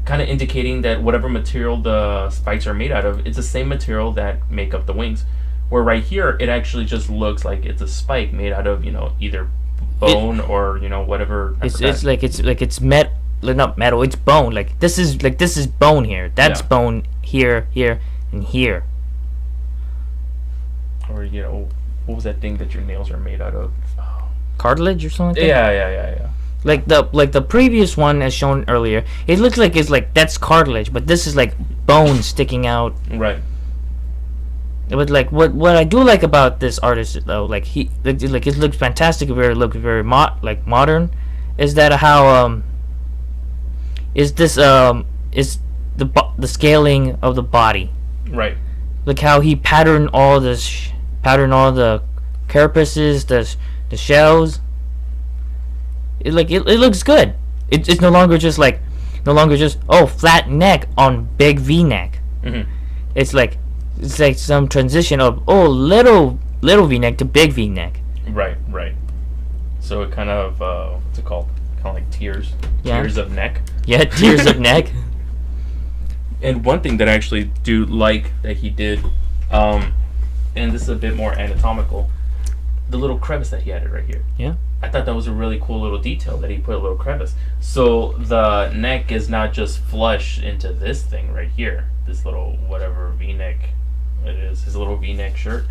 kind of indicating that whatever material the spikes are made out of, it's the same material that make up the wings. Where right here, it actually just looks like it's a spike made out of either bone or whatever. It's not metal. It's bone. Like this is bone here. That's bone here, and here. Or what was that thing that your nails are made out of? Oh. Cartilage or something. Yeah. Like the previous one as shown earlier, it looks like that's cartilage, but this is like bone sticking out. Right. But like what I do like about this artist though, like it looks fantastic, very modern, is that how is this is the scaling of the body. Right. Like how he patterned all the carapaces, the shells. It looks good. It's no longer just flat neck on big V neck. Mm-hmm. It's like some transition of little V neck to big V neck. Right. So it kind of what's it called? Kind of like tears. Yeah. Tears of neck. Yeah, tears of neck. And one thing that I actually do like that he did, and this is a bit more anatomical, the little crevice that he added right here. Yeah. I thought that was a really cool little detail that he put a little crevice. So the neck is not just flush into this thing right here, this little whatever V-neck it is, his little V-neck shirt.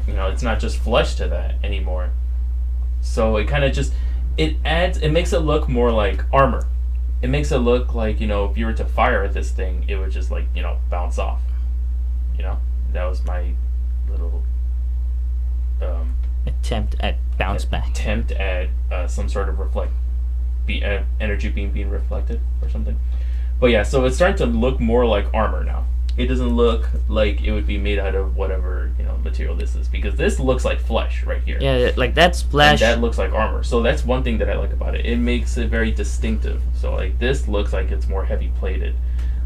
It's not just flush to that anymore. So it kind of just, it makes it look more like armor. It makes it look like, if you were to fire this thing, it would just like, bounce off. That was my little attempt at bounce back. Attempt at some sort of energy being reflected or something. But yeah, so it's starting to look more like armor now. it doesn't look like it would be made out of whatever material this is, because this looks like flesh right here. Yeah, like that's flesh. And that looks like armor. So that's one thing that I like about it. It makes it very distinctive. So like this looks like it's more heavy plated,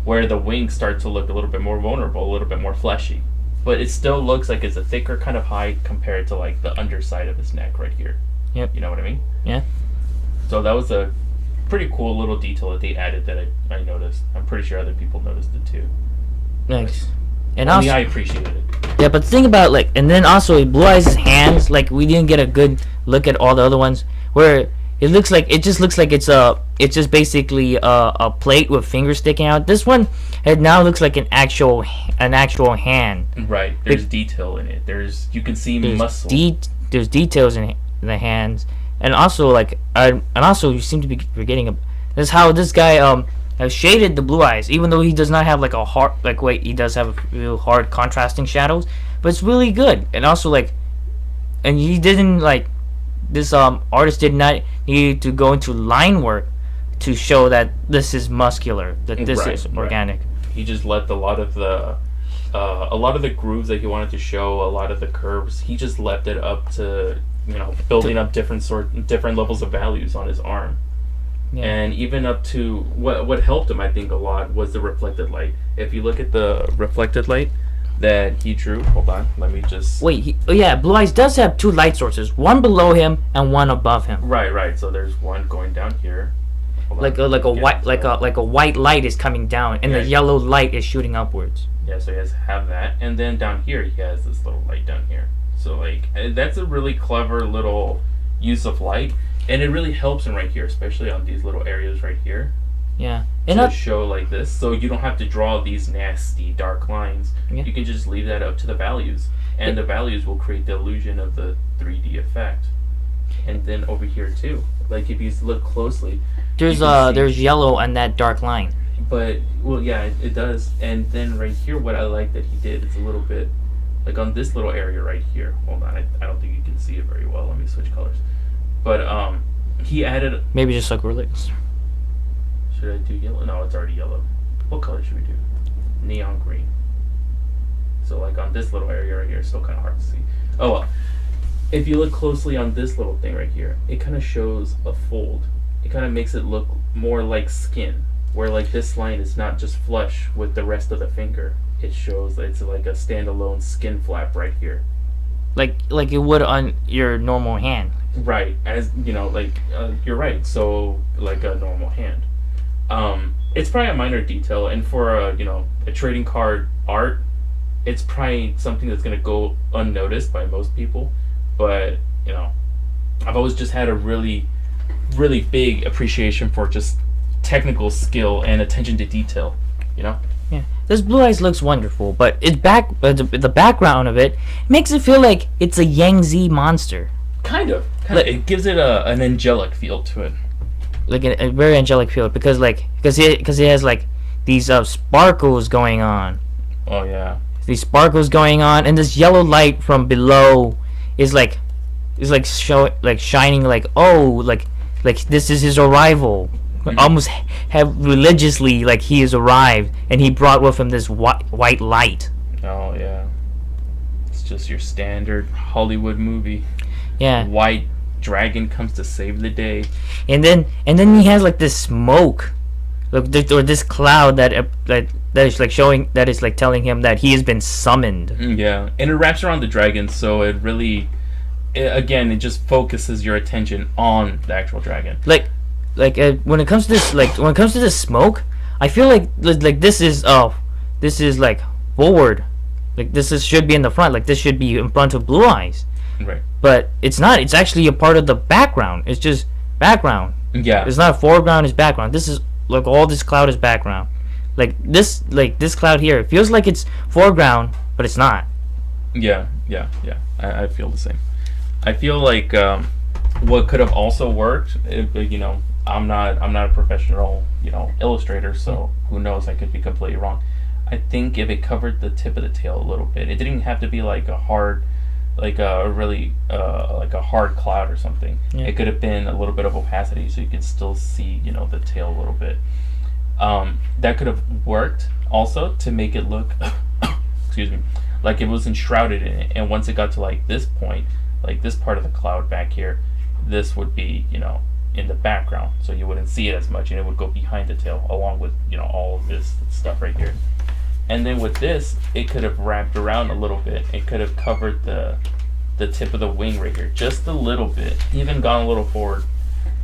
where the wings start to look a little bit more vulnerable, a little bit more fleshy. But it still looks like it's a thicker kind of hide compared to like the underside of his neck right here. Yep. You know what I mean? Yeah. So that was a pretty cool little detail that they added that I noticed. I'm pretty sure other people noticed it too. Thanks. And Only also, I appreciated it. yeah, but think about like, and then also Blue Eyes' hands. Like we didn't get a good look at all the other ones where it just looks like it's just basically a plate with fingers sticking out. This one, it now looks like an actual hand. Right. There's detail in it. You can see muscle. There's details in the hands, and also you seem to be forgetting. This is how this guy has shaded the blue eyes, even though he does not have like a hard he does have a real hard contrasting shadows, but it's really good. And also and he didn't this artist did not need to go into line work to show that this is muscular, that this is organic. He just left a lot of the grooves that he wanted to show, a lot of the curves. He just left it up to building up different levels of values on his arm. Yeah. And even up to what helped him, I think, a lot was the reflected light. If you look at the reflected light that he drew, hold on, let me just wait. Blue Eyes does have two light sources, one below him and one above him. Right. So there's one going down here. Like a white light is coming down, and the yellow light is shooting upwards. Yeah, so he has to have that, and then down here he has this little light down here. So that's a really clever little use of light. And it really helps him right here, especially on these little areas right here. Yeah. And to show like this, so you don't have to draw these nasty dark lines. Yeah. You can just leave that up to the values. And the values will create the illusion of the 3D effect. And then over here too, like if you look closely, there's yellow on that dark line. But it does. And then right here, what I like that he did is a little bit like on this little area right here. Hold on, I don't think you can see it very well. Let me switch colors. But he added... Maybe just like relax. Should I do yellow? No, it's already yellow. What color should we do? Neon green. So like on this little area right here, it's still kind of hard to see. Oh well. If you look closely on this little thing right here, it kind of shows a fold. It kind of makes it look more like skin. Where like this line is not just flush with the rest of the finger. It shows that it's like a standalone skin flap right here. Like it would on your normal hand. Right, as you're right. So like a normal hand. It's probably a minor detail, and for a trading card art, it's probably something that's gonna go unnoticed by most people. But I've always just had a really, really big appreciation for just technical skill and attention to detail. Yeah. This Blue Eyes looks wonderful, but the background of it makes it feel like it's a Yangtze monster. Kind of. It gives it an angelic feel to it. Like a very angelic feel because he has like these sparkles going on. Oh yeah. These sparkles going on, and this yellow light from below is shining like this is his arrival. Mm-hmm. Almost have religiously like he has arrived, and he brought with him this white light. Oh yeah. It's just your standard Hollywood movie. Yeah. White dragon comes to save the day. And then he has like this smoke, or this cloud that is like showing, that is like telling him that he has been summoned. Yeah, and it wraps around the dragon, so it really, it just focuses your attention on the actual dragon. When it comes to this smoke, I feel like this is like forward, like should be in the front, like this should be in front of Blue Eyes. Right. But it's not. It's actually a part of the background. It's just background. Yeah. It's not foreground. It's background. This is like all this cloud is background. Like this cloud here. It feels like it's foreground, but it's not. Yeah. I feel the same. I feel like what could have also worked. I'm not a professional illustrator, so who knows? I could be completely wrong. I think if it covered the tip of the tail a little bit, it didn't have to be like a hard. Like a really like a hard cloud or something. Yeah. It could have been a little bit of opacity, so you could still see the tail a little bit. that could have worked also to make it look, excuse me, like it was enshrouded in it. And once it got to like this point, like this part of the cloud back here, this would be, in the background, so you wouldn't see it as much, and it would go behind the tail along with, all of this stuff right here. And then with this, it could have wrapped around a little bit. It could have covered the tip of the wing right here just a little bit, even gone a little forward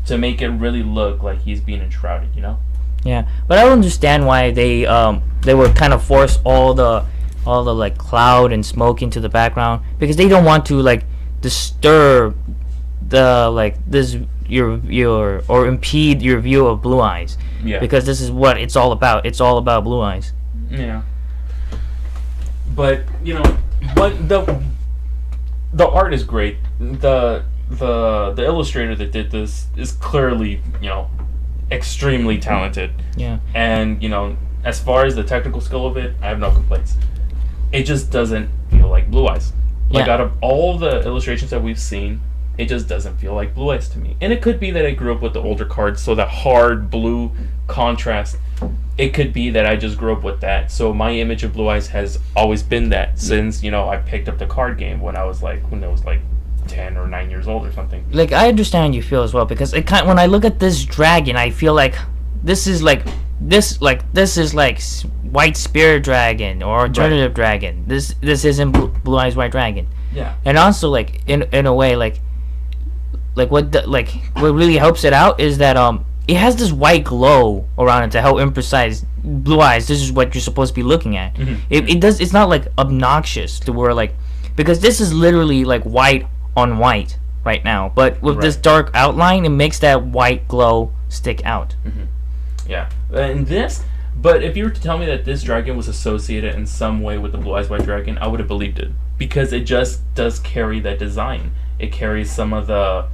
to make it really look like he's being enshrouded, Yeah, but I don't understand why they would kind of force all the like cloud and smoke into the background, because they don't want to like disturb the like this your or impede your view of Blue Eyes. Yeah. Because this is what it's all about. It's all about Blue Eyes. Yeah. But what the art is great. The illustrator that did this is clearly, extremely talented. Yeah. And, as far as the technical skill of it, I have no complaints. It just doesn't feel like Blue Eyes. Like, Yeah. out of all the illustrations that we've seen, it just doesn't feel like Blue Eyes to me. And it could be that I grew up with the older cards, so that hard blue contrast. It could be that I just grew up with that. So my image of Blue Eyes has always been that since, I picked up the card game when I was like 10 or 9 years old or something. Like, I understand how you feel as well, because when I look at this dragon, I feel like this is like White Spirit Dragon or Alternative Dragon. This isn't Blue Eyes White Dragon. Yeah. And also, like, in a way, like what really helps it out is that it has this white glow around it to help emphasize Blue Eyes. This is what you're supposed to be looking at. Mm-hmm. It's not like obnoxious to where like, because this is literally like white on white right now, but with this dark outline, it makes that white glow stick out. Mm-hmm. Yeah. And but if you were to tell me that this dragon was associated in some way with the Blue Eyes White Dragon, I would have believed it, because it just does carry that design. It carries some of the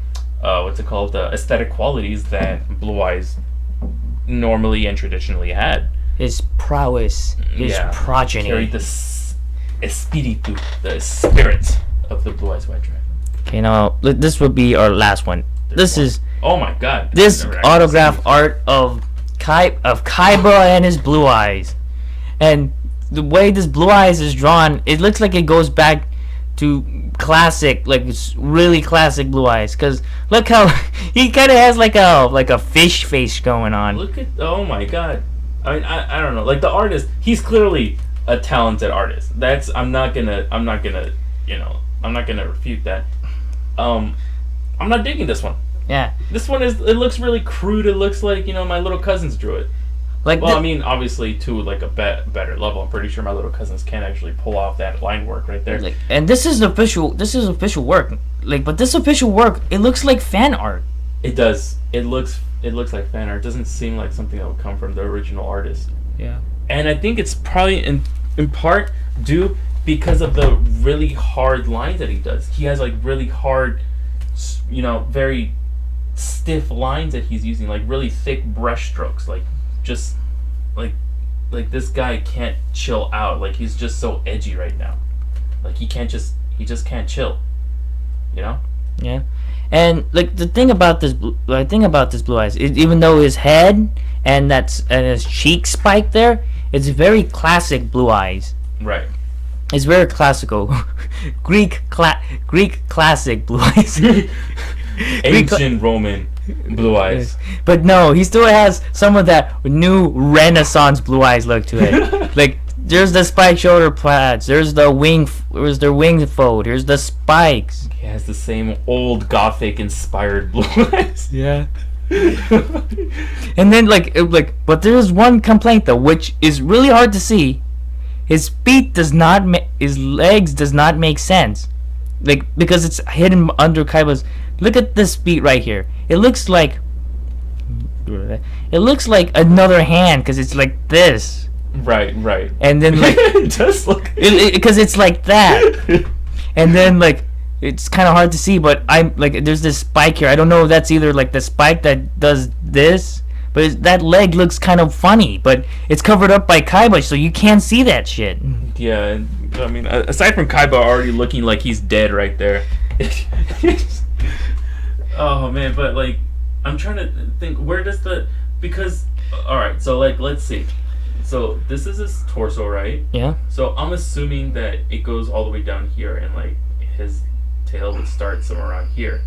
the aesthetic qualities that Blue Eyes normally and traditionally had. His prowess, his progeny. Carried the espiritu, the spirit of the Blue Eyes White Dragon. Okay, now this would be our last one. This is oh my god. This autograph art of Kaiba and his Blue Eyes, and the way this Blue Eyes is drawn, it looks like it goes back to classic, like it's really classic Blue Eyes. Cause look how he kind of has like a fish face going on. Look at oh my god. I mean, I don't know. Like the artist, he's clearly a talented artist. I'm not gonna refute that. I'm not digging this one. Yeah. This one it looks really crude. It looks like, my little cousins drew it. Like, well, I mean, obviously to like a better level. I'm pretty sure my little cousins can actually pull off that line work right there. Like, and this is official work. Like, but this official work, it looks like fan art. It does. It looks like fan art. It doesn't seem like something that would come from the original artist. Yeah. And I think it's probably in part due because of the really hard lines that he does. He has like really hard, very stiff lines that he's using, like really thick brush strokes, like just like this guy can't chill out. Like he's just so edgy right now. Like he just can't chill. Yeah. And like the thing about this Blue Eyes, even though his head and his cheek spike there, it's very classic Blue Eyes. Right. It's very classical. Greek classic Blue Eyes. Ancient Roman Blue Eyes. But no, he still has some of that new Renaissance Blue Eyes look to it. Like there's the spike shoulder pads, there's the wing fold, here's the spikes. He has the same old gothic inspired Blue Eyes. Yeah. And then but there's one complaint though, which is really hard to see. His legs does not make sense. Like, because it's hidden under Kaiba's. Look at this feet right here. It looks like another hand, because it's like this. Right. And then like it does look because it's like that. And then like it's kind of hard to see, but I'm like there's this spike here. I don't know if that's either like the spike that does this, but that leg looks kind of funny, but it's covered up by Kaiba, so you can't see that shit. Yeah, and I mean, aside from Kaiba already looking like he's dead right there. Oh man, but like, I'm trying to think, where does because All right. So like, let's see. So this is his torso, right? Yeah. So I'm assuming that it goes all the way down here, and like his tail would start somewhere around here,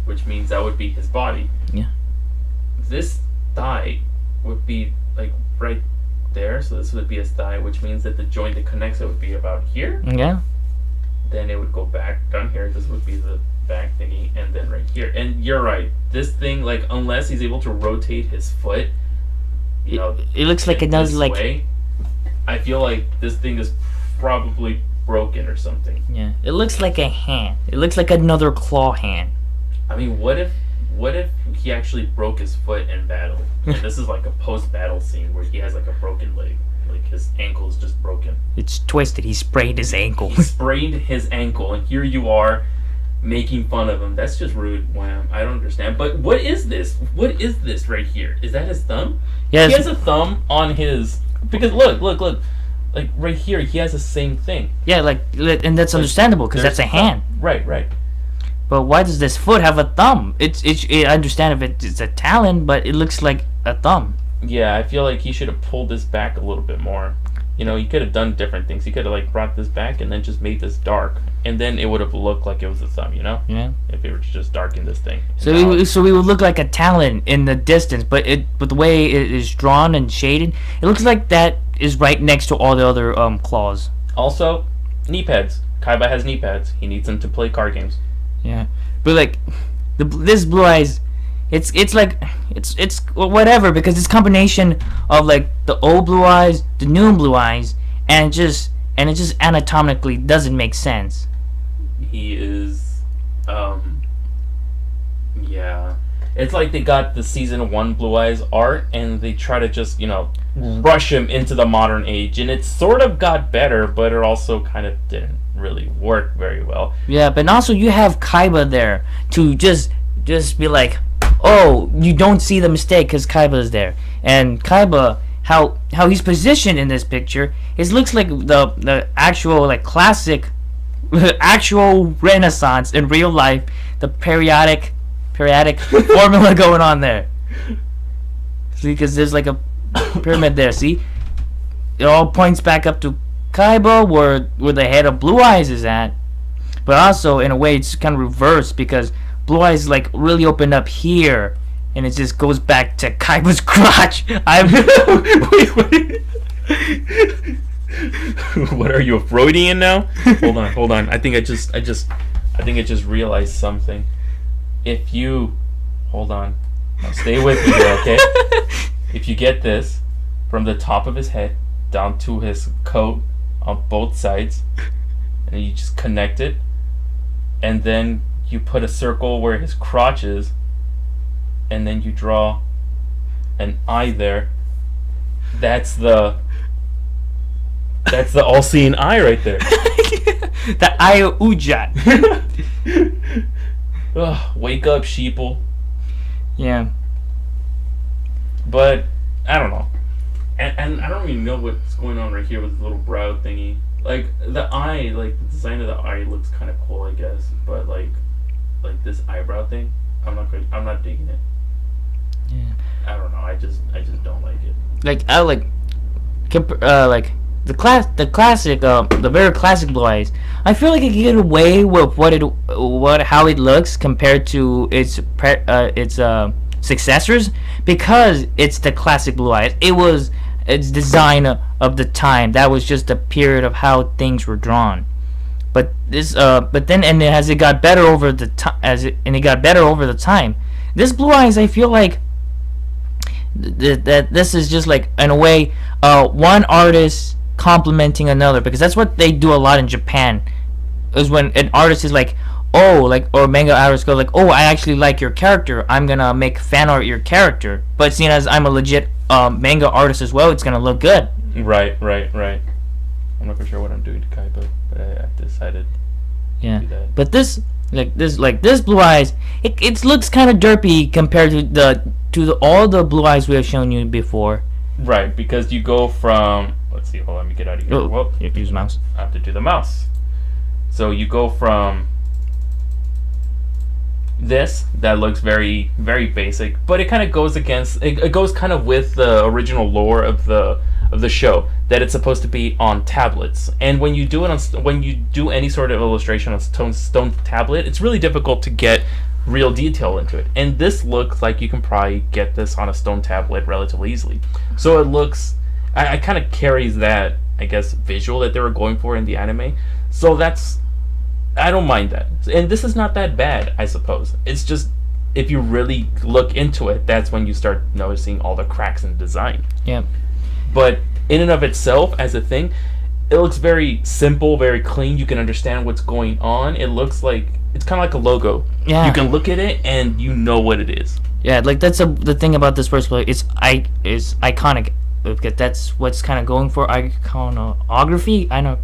which means that would be his body. Yeah. This thigh would be like right there, so this would be his thigh, which means that the joint that connects it would be about here. Yeah. Then it would go back down here. This would be the back thingy, and then right here. And you're right. This thing, like, unless he's able to rotate his foot, you know, it looks like it does like. Way, I feel like this thing is probably broken or something. Yeah. It looks like a hand. It looks like another claw hand. I mean, what if he actually broke his foot in battle? And this is like a post-battle scene where he has like a broken leg, like his ankle is just broken. It's twisted. He sprained his ankle. He sprained his ankle, and here you are making fun of him. That's just rude. Wham! I don't understand. But what is this? What is this right here? Is that his thumb? Yes. He has a thumb on his. Because look. Like right here, he has the same thing. Yeah, and that's understandable because that's a hand. Right. But why does this foot have a thumb? I understand if it's a talon, but it looks like a thumb. Yeah, I feel like he should have pulled this back a little bit more. You know, he could have done different things. He could have like brought this back and then just made this dark, and then it would have looked like it was a thumb. You know? Yeah. If it were just darken this thing. So we would look like a talon in the distance, but the way it is drawn and shaded, it looks like that is right next to all the other claws. Also, knee pads. Kaiba has knee pads. He needs them to play card games. Yeah, but like this Blue Eyes, it's like it's whatever, because it's combination of like the old Blue Eyes, the new Blue Eyes, and it just anatomically doesn't make sense. He is, yeah. It's like they got the season 1 Blue Eyes art and they try to just, you know, rush him into the modern age, and it sort of got better, but it also kind of didn't really work very well. Yeah, but also you have Kaiba there to just be like, oh, you don't see the mistake because Kaiba is there. And Kaiba, how he's positioned in this picture, it looks like the actual like classic actual Renaissance in real life, the periodic formula going on there. See, because there's like a pyramid there. See, it all points back up to Kaiba, where the head of Blue Eyes is at. But also, in a way, it's kind of reversed because Blue Eyes like really opened up here, and it just goes back to Kaiba's crotch. What are you, a Freudian now? Hold on. I think I just realized something. If you hold on, now stay with me here, okay? If you get this from the top of his head down to his coat on both sides, and you just connect it, and then you put a circle where his crotch is, and then you draw an eye there. That's the all-seeing eye right there. The eye of Ujat. Ugh, wake up, sheeple. Yeah. But I don't know, and I don't even know what's going on right here with the little brow thingy. Like the eye, like the design of the eye looks kind of cool, I guess. But like this eyebrow thing, I'm not digging it. Yeah. I don't know. I just don't like it. Like I like the classic, the very classic Blue Eyes. I feel like it can get away with how it looks compared to its successors, because it's the classic Blue Eyes. It's design of the time. That was just a period of how things were drawn. But then as it got better over the time, this Blue Eyes, I feel like that this is just like, in a way, one artist complementing another, because that's what they do a lot in Japan, is when an artist is like, or manga artists go like, oh, I actually like your character, I'm gonna make fan art your character, but seeing as I'm a legit manga artist as well, it's gonna look good. Right. I'm not for sure what I'm doing to Kaiba, but I've decided to do that. But this Blue Eyes, it looks kind of derpy compared to all the Blue Eyes we have shown you before. Right, because you go from, let's see, hold on, let me get out of here. Well, use mouse. I have to do the mouse. So you go from this that looks very, very basic, but it kind of goes against it goes kind of with the original lore of the show, that it's supposed to be on tablets. And when you do it on when you do any sort of illustration on stone tablet, it's really difficult to get real detail into it. And this looks like you can probably get this on a stone tablet relatively easily. So it looks, I kind of carries that, I guess, visual that they were going for in the anime. So I don't mind that. And this is not that bad, I suppose. It's just, if you really look into it, that's when you start noticing all the cracks in the design. Yeah. But in and of itself, as a thing, it looks very simple, very clean. You can understand what's going on. It looks like, it's kind of like a logo. Yeah. You can look at it and you know what it is. Yeah, like that's the thing about this first play. It's iconic. That's what's kind of going for iconography. I know.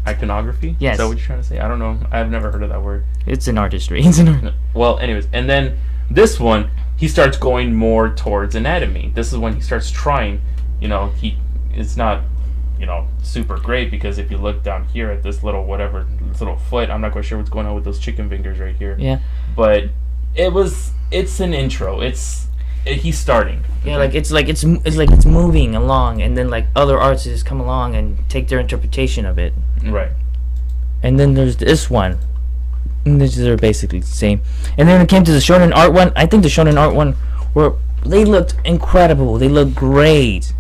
Iconography? Yes. Is that what you're trying to say? I don't know. I've never heard of that word. It's an artistry. It's an art. Well, anyways, and then this one, he starts going more towards anatomy. This is when he starts trying. It's not, super great, because if you look down here at this little foot, I'm not quite sure what's going on with those chicken fingers right here. Yeah. But it's an intro. He's starting. Yeah, like it's moving along, and then like other artists come along and take their interpretation of it. Right. And then there's this one. And they're basically the same. And then when it came to the shonen art one, I think the shonen art one they looked incredible. They looked great.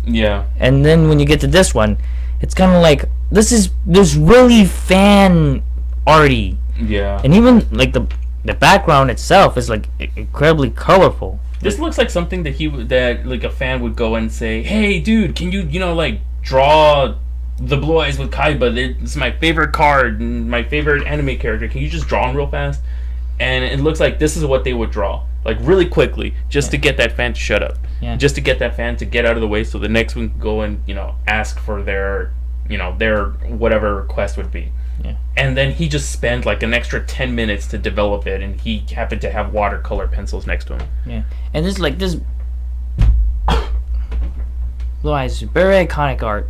Yeah. And then when you get to this one, it's kind of like this really fan arty. Yeah. And even like the background itself is like incredibly colorful. This looks like something that like a fan would go and say, "Hey, dude, can you like draw the Blue Eyes with Kaiba? It's my favorite card and my favorite anime character. Can you just draw him real fast?" And it looks like this is what they would draw, like really quickly, just to get that fan to shut up, just to get that fan to get out of the way, so the next one can go and ask for their whatever request would be. Yeah. And then he just spent like an extra 10 minutes to develop it, and he happened to have watercolor pencils next to him. Yeah. And this Blue Eyes, very iconic art.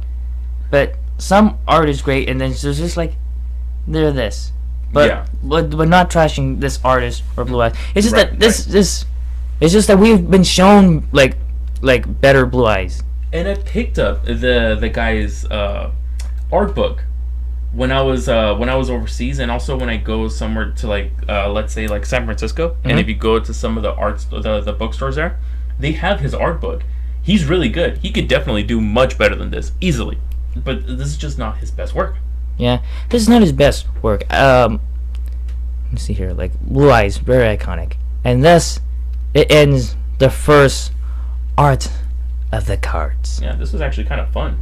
But some art is great, and then there's just like they're this. But not trashing this artist or Blue Eyes. It's just that this it's just that we've been shown like better Blue Eyes. And I picked up the guy's art book when I was overseas, and also when I go somewhere to let's say like San Francisco, Mm-hmm. and if you go to some of the bookstores there, they have his art book. He's really good. He could definitely do much better than this, easily. But this is just not his best work. Yeah, this is not his best work. Let's see here, like Blue Eyes, very iconic, and thus it ends the first art of the cards. Yeah, this was actually kind of fun.